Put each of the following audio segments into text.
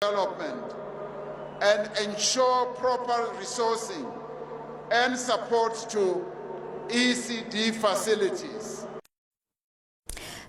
development and ensure proper resourcing and support to ECD facilities.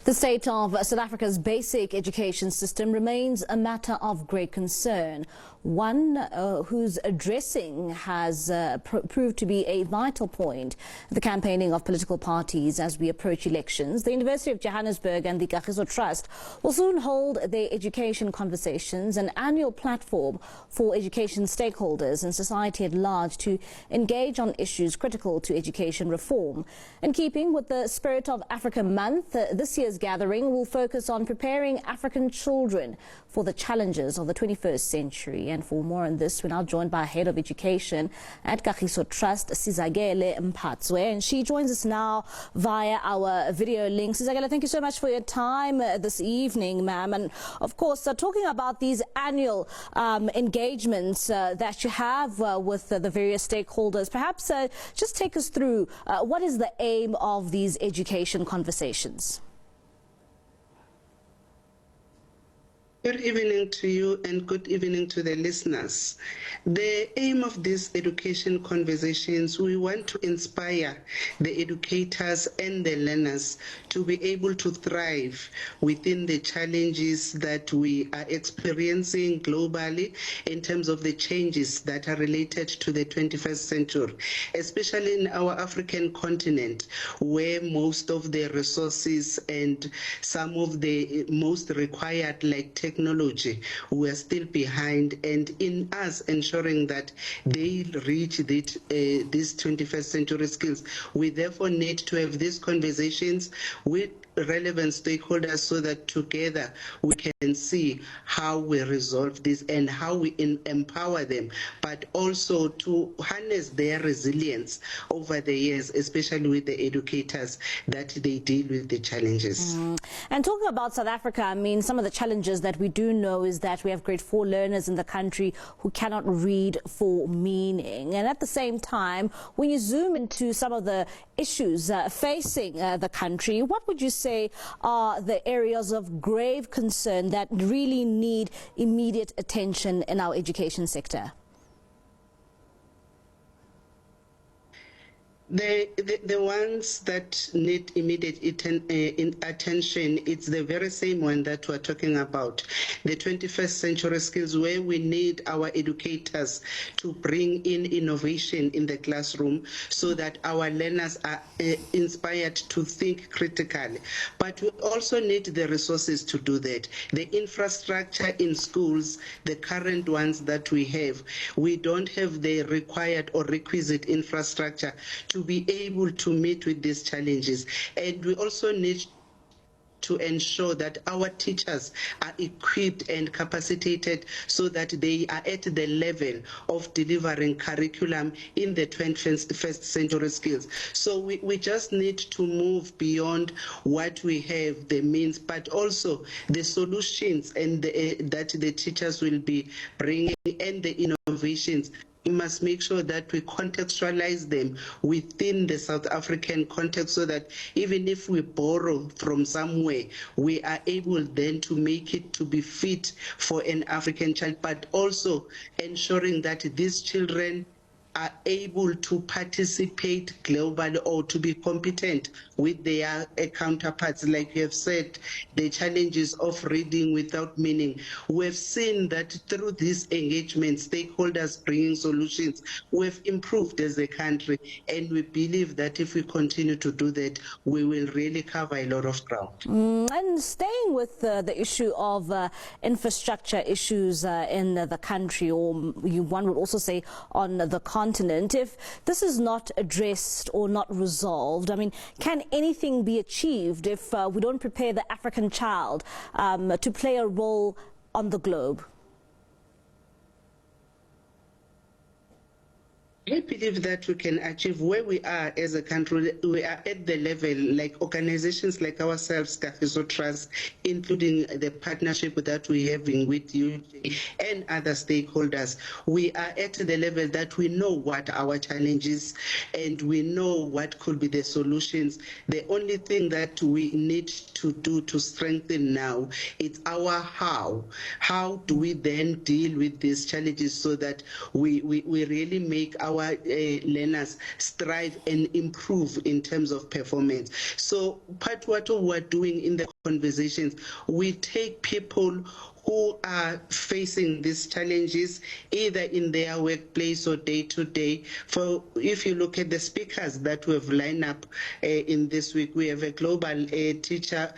The state of South Africa's basic education system remains a matter of great concern, one whose addressing has proved to be a vital point in the campaigning of political parties as we approach elections. The University of Johannesburg and the Kagiso Trust will soon hold their education conversations, an annual platform for education stakeholders and society at large to engage on issues critical to education reform. In keeping with the spirit of Africa Month, this year's gathering will focus on preparing African children for the challenges of the 21st century. And for more on this, we're now joined by Head of Education at Kagiso Trust, Sizagele Mpatswe, and she joins us now via our video link. Sizagele, thank you so much for your time this evening, ma'am. And of course, talking about these annual engagements that you have with the various stakeholders, perhaps just take us through what is the aim of these education conversations? Good evening to you and good evening to the listeners. The aim of these education conversations, we want to inspire the educators and the learners to be able to thrive within the challenges that we are experiencing globally in terms of the changes that are related to the 21st century, especially in our African continent, where most of the resources and some of the most required, like technology, we are still behind, and in us ensuring that they reach these 21st century skills, we therefore need to have these conversations with relevant stakeholders so that together we can see how we resolve this and how we empower them, but also to harness their resilience over the years, especially with the educators, that they deal with the challenges. And talking about South Africa, I mean, some of the challenges that we do know is that we have grade 4 learners in the country who cannot read for meaning. And at the same time, when you zoom into some of the issues facing the country, what would you say are the areas of grave concern that really need immediate attention in our education sector? The ones that need immediate attention, it's the very same one that we're talking about, the 21st century skills, where we need our educators to bring in innovation in the classroom so that our learners are inspired to think critically. But we also need the resources to do that. The infrastructure in schools, the current ones that we have, we don't have the required or requisite infrastructure to be able to meet with these challenges. And we also need to ensure that our teachers are equipped and capacitated so that they are at the level of delivering curriculum in the 21st century skills. So we just need to move beyond what we have, the means, but also the solutions and that the teachers will be bringing and the innovations. We must make sure that we contextualize them within the South African context so that even if we borrow from somewhere, we are able then to make it to be fit for an African child, but also ensuring that these children are able to participate globally or to be competent with their counterparts. Like you have said, the challenges of reading without meaning. We've seen that through this engagement, stakeholders bringing solutions, we've improved as a country, and we believe that if we continue to do that, we will really cover a lot of ground. And staying with the issue of infrastructure issues in the country, or one would also say on the continent, if this is not addressed or not resolved, I mean, can anything be achieved if we don't prepare the African child to play a role on the globe? I believe that we can achieve where we are as a country. We are at the level, like organizations like ourselves, Kagiso Trust, including the partnership that we're having with you and other stakeholders. We are at the level that we know what our challenges and we know what could be the solutions. The only thing that we need to do to strengthen now is our how. How do we then deal with these challenges so that we really make our learners strive and improve in terms of performance. So part what we're doing in the conversations, we take people who are facing these challenges either in their workplace or day to day. For if you look at the speakers that we have lined up in this week, we have a global teacher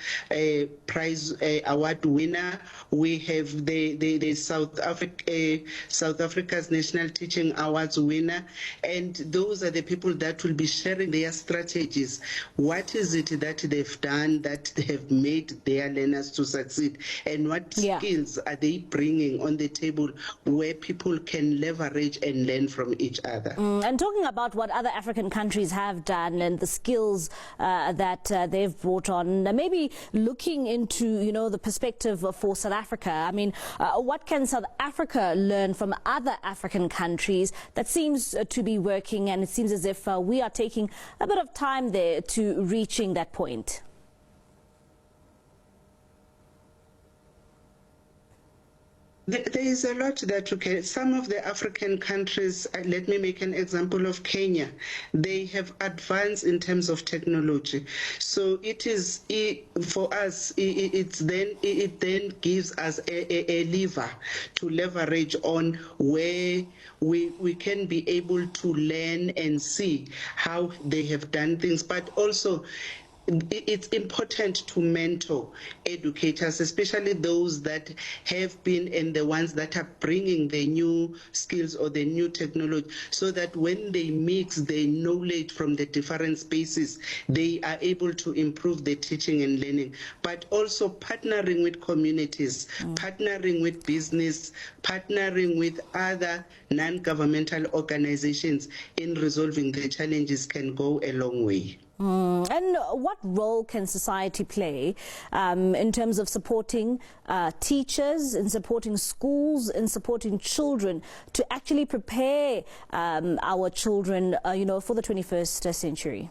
prize award winner. We have the South Africa's National Teaching Awards winner, and those are the people that will be sharing their strategies. What is it that they've done that have made their learners to succeed, and what skills are they bringing on the table where people can leverage and learn from each other? And talking about what other African countries have done and the skills that they've brought on, maybe looking into, the perspective for South Africa. I mean, what can South Africa learn from other African countries that seems to be working, and it seems as if we are taking a bit of time there to reaching that point? There is a lot that you can. Some of the African countries, let me make an example of Kenya. They have advanced in terms of technology. So it is for us. It then gives us a lever to leverage on where we can be able to learn and see how they have done things, but also it's important to mentor educators, especially those that have been and the ones that are bringing the new skills or the new technology, so that when they mix the knowledge from the different spaces, they are able to improve the teaching and learning. But also partnering with communities, partnering with business, partnering with other non-governmental organizations in resolving the challenges can go a long way. And what role can society play in terms of supporting teachers, in supporting schools, in supporting children to actually prepare our children, for the 21st century?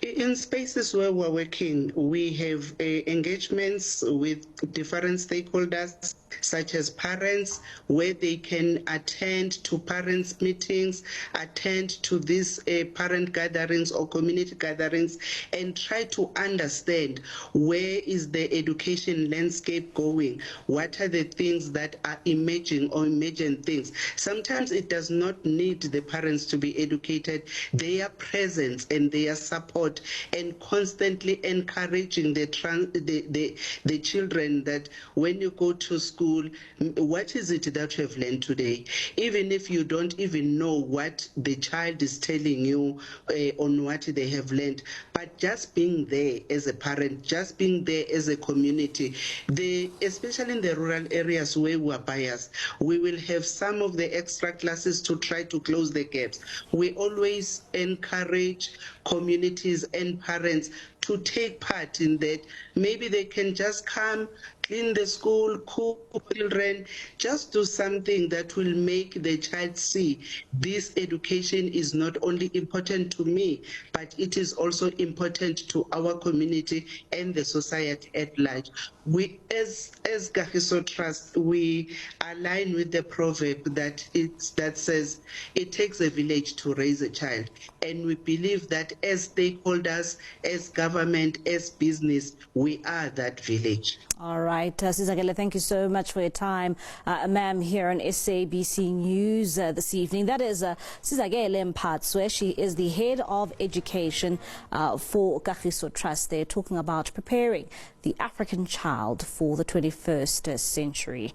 In spaces where we're working, we have engagements with different stakeholders, such as parents, where they can attend to parents' meetings, attend to these parent gatherings or community gatherings, and try to understand where is the education landscape going, what are the things that are emerging or emergent things. Sometimes it does not need the parents to be educated. Their presence and their support and constantly encouraging the children that when you go to school, what is it that you have learned today? Even if you don't even know what the child is telling you on what they have learned, but just being there as a parent, just being there as a community, especially in the rural areas where we are biased, we will have some of the extra classes to try to close the gaps. We always encourage communities and parents to take part in that. Maybe they can just come, clean the school, cook children, just do something that will make the child see this education is not only important to me, but it is also important to our community and the society at large. We, as Kagiso Trust, we align with the proverb that says it takes a village to raise a child, and we believe that as stakeholders, as government, as business, we are that village. All right, Sizakele, thank you so much for your time, ma'am, here on SABC News this evening. That is Sizakele Mpatswe. She is the head of education for Kagiso Trust. They're talking about preparing the African child for the 21st century.